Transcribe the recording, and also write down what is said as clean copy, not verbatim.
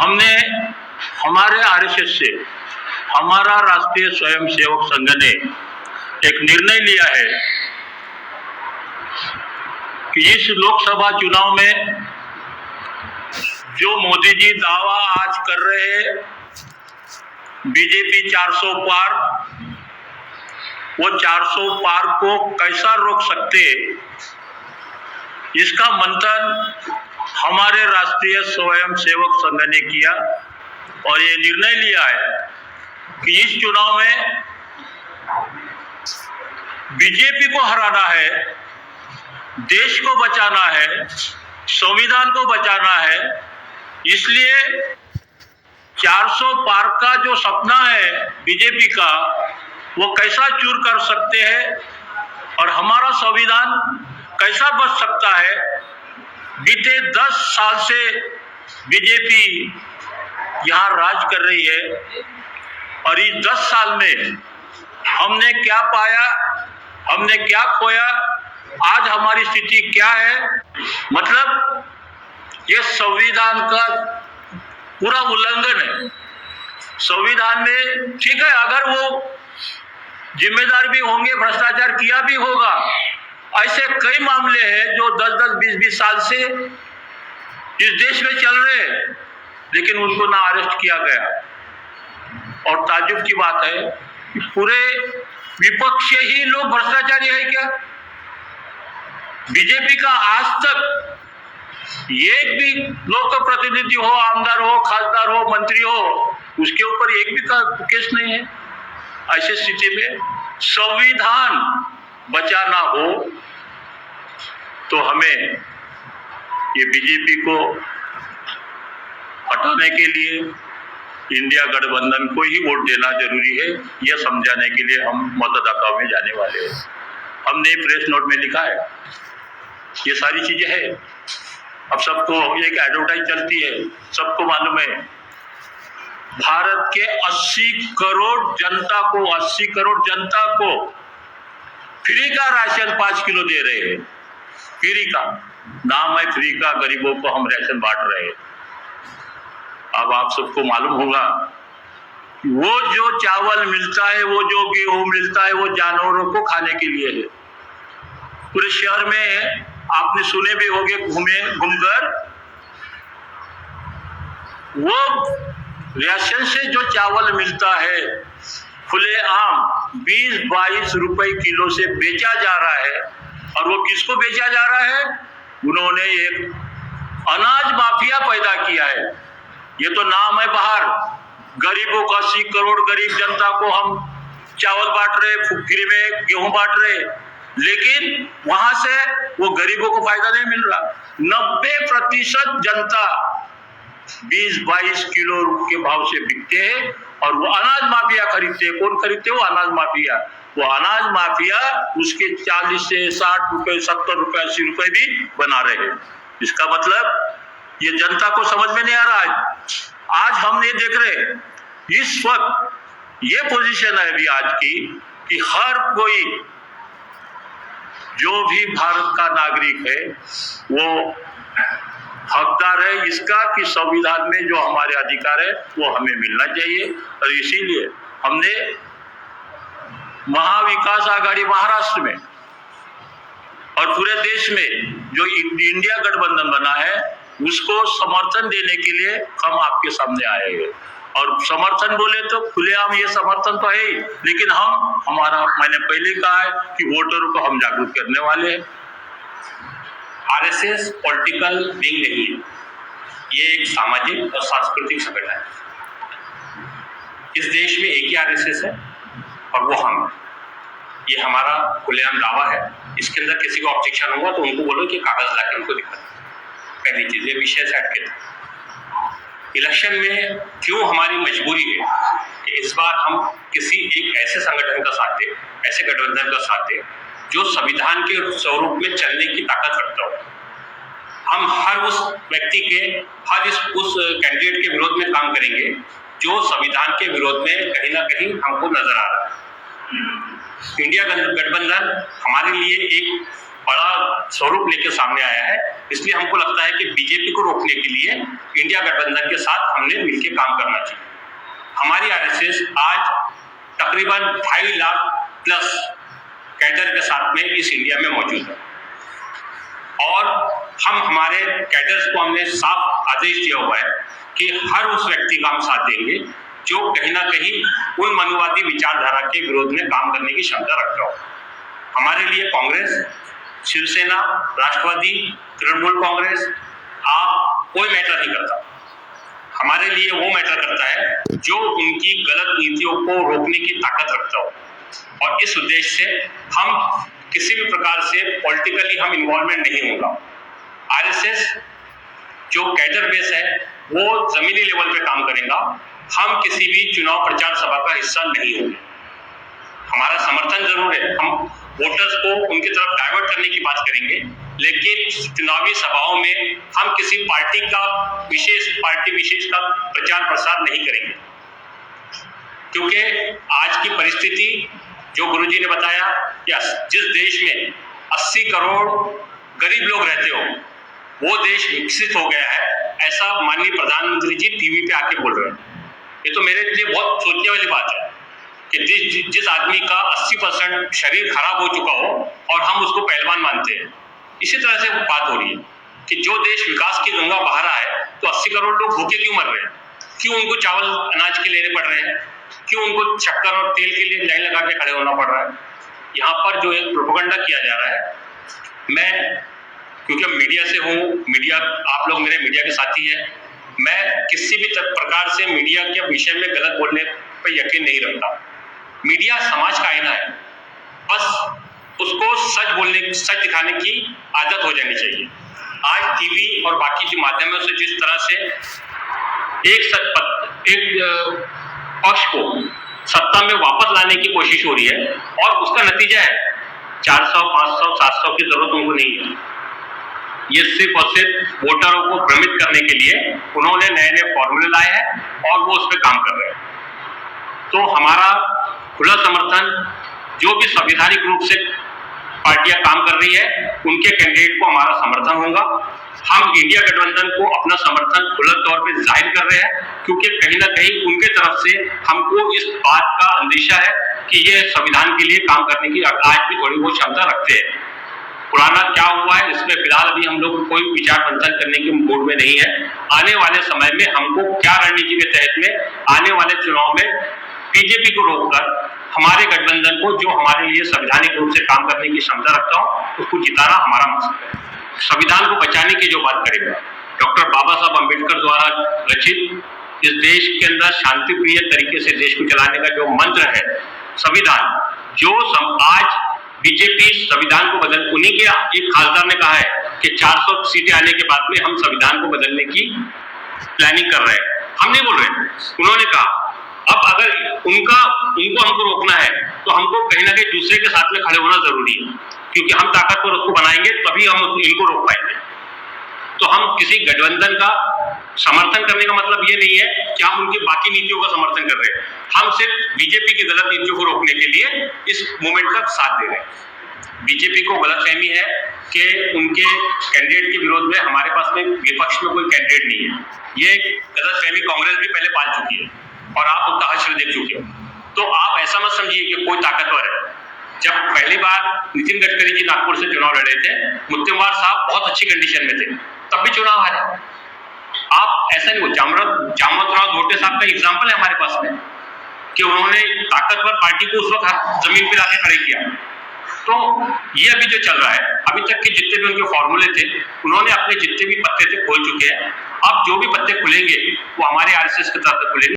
हमने हमारे आरएसएस से हमारा राष्ट्रीय स्वयंसेवक संघ ने एक निर्णय लिया है कि इस लोकसभा चुनाव में जो मोदी जी दावा आज कर रहे हैं बीजेपी 400 पार, वो 400 पार को कैसा रोक सकते हैं, इसका मंथन हमारे राष्ट्रीय स्वयंसेवक संघ ने किया और ये निर्णय लिया है कि इस चुनाव में बीजेपी को हराना है, देश को बचाना है, संविधान को बचाना है। इसलिए 400 पार का जो सपना है बीजेपी का, वो कैसा चूर कर सकते हैं और हमारा संविधान कैसा बच सकता है। बीते 10 साल से बीजेपी यहाँ राज कर रही है और इस 10 साल में हमने क्या पाया, हमने क्या खोया, आज हमारी स्थिति क्या है। मतलब ये संविधान का पूरा उल्लंघन है। संविधान में ठीक है, अगर वो जिम्मेदार भी होंगे, भ्रष्टाचार किया भी होगा, ऐसे कई मामले हैं जो 10-10, 20-20 साल से इस देश में चल रहे हैं, लेकिन उनको ना अरेस्ट किया गया। और ताज्जुब की बात है कि पूरे विपक्ष ही लोग भ्रष्टाचारी है क्या? बीजेपी का आज तक एक भी लोक प्रतिनिधि हो, आमदार हो, खासदार हो, मंत्री हो, उसके ऊपर एक भी का केस नहीं है। ऐसी स्थिति में संविधान बचाना हो तो हमें ये बीजेपी को हटाने के लिए इंडिया गठबंधन को ही वोट देना जरूरी है। यह समझाने के लिए हम मतदाताओं में जाने वाले हैं। हमने प्रेस नोट में लिखा है, ये सारी चीजें हैं। अब सबको एक एडवर्टाइज चलती है, सबको मालूम है भारत के 80 करोड़ जनता को फ्री का राशन 5 किलो दे रहे हैं। फ्री का नाम है, फ्री का, गरीबों को हम राशन बांट रहे हैं। अब आप सबको मालूम होगा वो जो चावल मिलता है, वो जो गेहूं मिलता है, वो जानवरों को खाने के लिए है। पूरे शहर में आपने सुने भी होंगे, घूमकर वो राशन से जो चावल मिलता है खुलेआम 20-22 रुपए किलो से बेचा जा रहा है। और वो किसको बेचा जा रहा है? उन्होंने एक अनाज माफिया पैदा किया है। ये तो नाम है बाहर, गरीबों को 80 करोड़ गरीब जनता को हम चावल बांट रहे, फ्री में गेहूं बांट रहे, लेकिन वहां से वो गरीबों को फायदा नहीं मिल रहा। 90% जनता 20-22 किलो के भाव से बिकते हैं और वो अनाज माफिया खरीदते हैं। कौन खरीदते हैं? वो अनाज माफिया। वो अनाज माफिया उसके 40 से 60 रुपए, 70 रुपए, 80 रुपए भी बना रहे हैं। इसका मतलब ये जनता को समझ में नहीं आ रहा। आज हम ये देख रहे, इस वक्त ये पोजीशन है अभी आज की कि हर कोई जो भी भारत का नागरिक है वो हकदार है इसका कि संविधान में जो हमारे अधिकार है वो हमें मिलना चाहिए। और इसीलिए हमने महाविकास आघाड़ी महाराष्ट्र में और पूरे देश में जो इंडिया गठबंधन बना है उसको समर्थन देने के लिए हम आपके सामने आए हैं। और समर्थन बोले तो खुलेआम ये समर्थन तो है ही, लेकिन मैंने पहले कहा है कि वोटरों को हम जागरूक करने वाले हैं। आरएसएस पॉलिटिकल विंग नहीं है, ये एक सामाजिक और सांस्कृतिक संगठन है। इस देश में एक ही आरएसएस है और वो हम हैं। ये हमारा खुलेआम दावा है। इसके अंदर किसी को ऑब्जेक्शन होगा तो उनको बोलो कि कागज लाके उनको दिखा दो। पहली चीज, ये विषय से हटके था। इलेक्शन में क्यों हमारी मजबूरी है कि इस बार हम किसी एक ऐसे संगठन का साथ दें, ऐसे गठबंधन का साथ दें जो संविधान के स्वरूप में चलने की ताकत रखता हो। हम हर उस व्यक्ति के, उस कैंडिडेट के विरोध में काम करेंगे जो संविधान के विरोध में कहीं ना कहीं हमको नजर आ रहा है। इंडिया गठबंधन हमारे लिए एक बड़ा स्वरूप लेकर सामने आया है इसलिए हमको लगता है कि बीजेपी को रोकने के लिए इंडिया गठबंधन के साथ हमने मिलकर काम करना चाहिए। हमारी आरएसएस आज तकरीबन 2.5 लाख प्लस कैडर के साथ में इस इंडिया में मौजूद है और हम हमारे कैडर्स को हमने साफ आदेश दिया हुआ है कि हर उस व्यक्ति का हम साथ देंगे जो कहीं ना कहीं उन मनुवादी विचारधारा के विरोध में काम करने की क्षमता रखता हो। हमारे लिए कांग्रेस, शिवसेना, राष्ट्रवादी, तृणमूल कांग्रेस, आप कोई मैटर नहीं करता। हमारे लिए वो मैटर करता है जो उनकी गलत नीतियों को रोकने की ताकत रखता हो और इस उद्देश्य से हम किसी भी प्रकार से पॉलिटिकली हम इन्वॉल्वमेंट नहीं होगा। आरएसएस जो कैडर बेस है वो जमीनी लेवल पे काम करेगा। हम किसी भी चुनाव प्रचार सभा का हिस्सा नहीं होंगे। हमारा समर्थन जरूर है, हम वोटर्स को उनकी तरफ डाइवर्ट करने की बात करेंगे, लेकिन चुनावी सभाओं में हम किसी पार्टी विशेष का प्रचार प्रसार नहीं करेंगे, क्योंकि आज की परिस्थिति जो गुरुजी ने बताया कि जिस देश में 80 करोड़ गरीब लोग रहते हो वो देश विकसित हो गया है, ऐसा माननीय प्रधानमंत्री जी टीवी पे आके बोल रहे हैं। ये तो मेरे लिए बहुत सोचने वाली बात है कि जिस आदमी का 80% शरीर खराब हो चुका हो और हम उसको पहलवान मानते हैं। इसी तरह से बात हो रही है कि जो देश विकास की गंगा बहा रहा है तो 80 करोड़ लोग भूखे क्यों मर रहे हैं, क्यों उनको चावल अनाज के लेने पड़ रहे हैं, क्यों उनको शक्कर और तेल के लिए लाइन लगा के खड़े होना पड़ रहा है। यहाँ पर जो एक प्रोपेगेंडा किया जा रहा है, मैं क्योंकि मीडिया से हूँ, मीडिया आप लोग मेरे मीडिया के साथी हैं, मैं किसी भी प्रकार से मीडिया के विषय में गलत बोलने पर यकीन नहीं रखता। मीडिया समाज का आईना है, बस उसको सच दिखाने की आदत हो जानी चाहिए। आज टीवी और बाकी जो माध्यमों से जिस तरह से एक पक्ष को सत्ता में वापस लाने की कोशिश हो रही है और उसका नतीजा है 400, 500, 700 की जरूरत उनको नहीं है। ये सिर्फ और सिर्फ वोटरों को भ्रमित करने के लिए उन्होंने नए फॉर्मूले लाए हैं और वो उस पर काम कर रहे हैं। तो हमारा खुला समर्थन, जो भी संवैधानिक रूप से पार्टियां काम कर रही है उनके कैंडिडेट को हमारा समर्थन होगा। हम इंडिया गठबंधन को अपना समर्थन खुला तौर पे जाहिर कर रहे हैं, क्योंकि कहीं ना कहीं उनके तरफ से हमको इस बात का अंदेशा है कि ये संविधान के लिए काम करने की आज भी थोड़ी बहुत क्षमता रखते हैं। पुराना क्या हुआ है इसमें फिलहाल अभी हम लोग कोई विचार मंथन करने के मूड में नहीं है। आने वाले समय में हमको क्या रणनीति के तहत में आने वाले चुनाव में बीजेपी को रोककर हमारे गठबंधन को, जो हमारे लिए संवैधानिक रूप से काम करने की क्षमता रखता हो, उसको जिताना हमारा मकसद है। संविधान को बचाने की जो बात करेंगे, डॉक्टर बाबा साहब अम्बेडकर द्वारा रचित इस देश के अंदर शांति प्रिय तरीके से देश को चलाने का जो मंत्र है संविधान, जो आज बीजेपी संविधान को बदल, उन्हीं के एक खासदार ने कहा है कि 400 सीटें आने के बाद में हम संविधान को बदलने की प्लानिंग कर रहे हैं। हम नहीं बोल रहे, उन्होंने कहा। अब अगर उनको हमको रोकना है तो हमको कहीं ना कहीं दूसरे के साथ में खड़े होना जरूरी है, क्योंकि हम ताकतवर उसको बनाएंगे तभी हम इनको रोक पाएंगे। तो हम किसी गठबंधन का समर्थन करने का मतलब ये नहीं है कि हम उनकी बाकी नीतियों का समर्थन कर रहे हैं। हम सिर्फ बीजेपी की गलत नीतियों को रोकने के लिए इस मूवमेंट का साथ दे रहे हैं। बीजेपी को गलतफहमी है कि उनके कैंडिडेट के विरोध में हमारे पास में विपक्ष में कोई कैंडिडेट नहीं है। ये गलतफहमी कांग्रेस भी पहले पाल चुकी है और आप उसका हश्र देख चुके हो। तो आप ऐसा मत समझिए कि कोई ताकतवर है। जब पहली बार नितिन गडकरी जी नागपुर से चुनाव लड़े थे, मुत्तेमवार साहब बहुत अच्छी कंडीशन में थे, तब भी चुनाव हारे। आप ऐसा नहीं हो, जामवंतराव धोटे साहब का एग्जाम्पल है हमारे पास में कि उन्होंने ताकतवर पार्टी को उस वक्त जमीन पर लाके खड़े किया। तो ये अभी जो चल रहा है, अभी तक के जितने भी उनके फॉर्मूले थे, उन्होंने अपने जितने भी पत्ते थे खोल चुके हैं। अब जो भी पत्ते खुलेंगे वो हमारे आरएसएस की तरफ से खुलेंगे।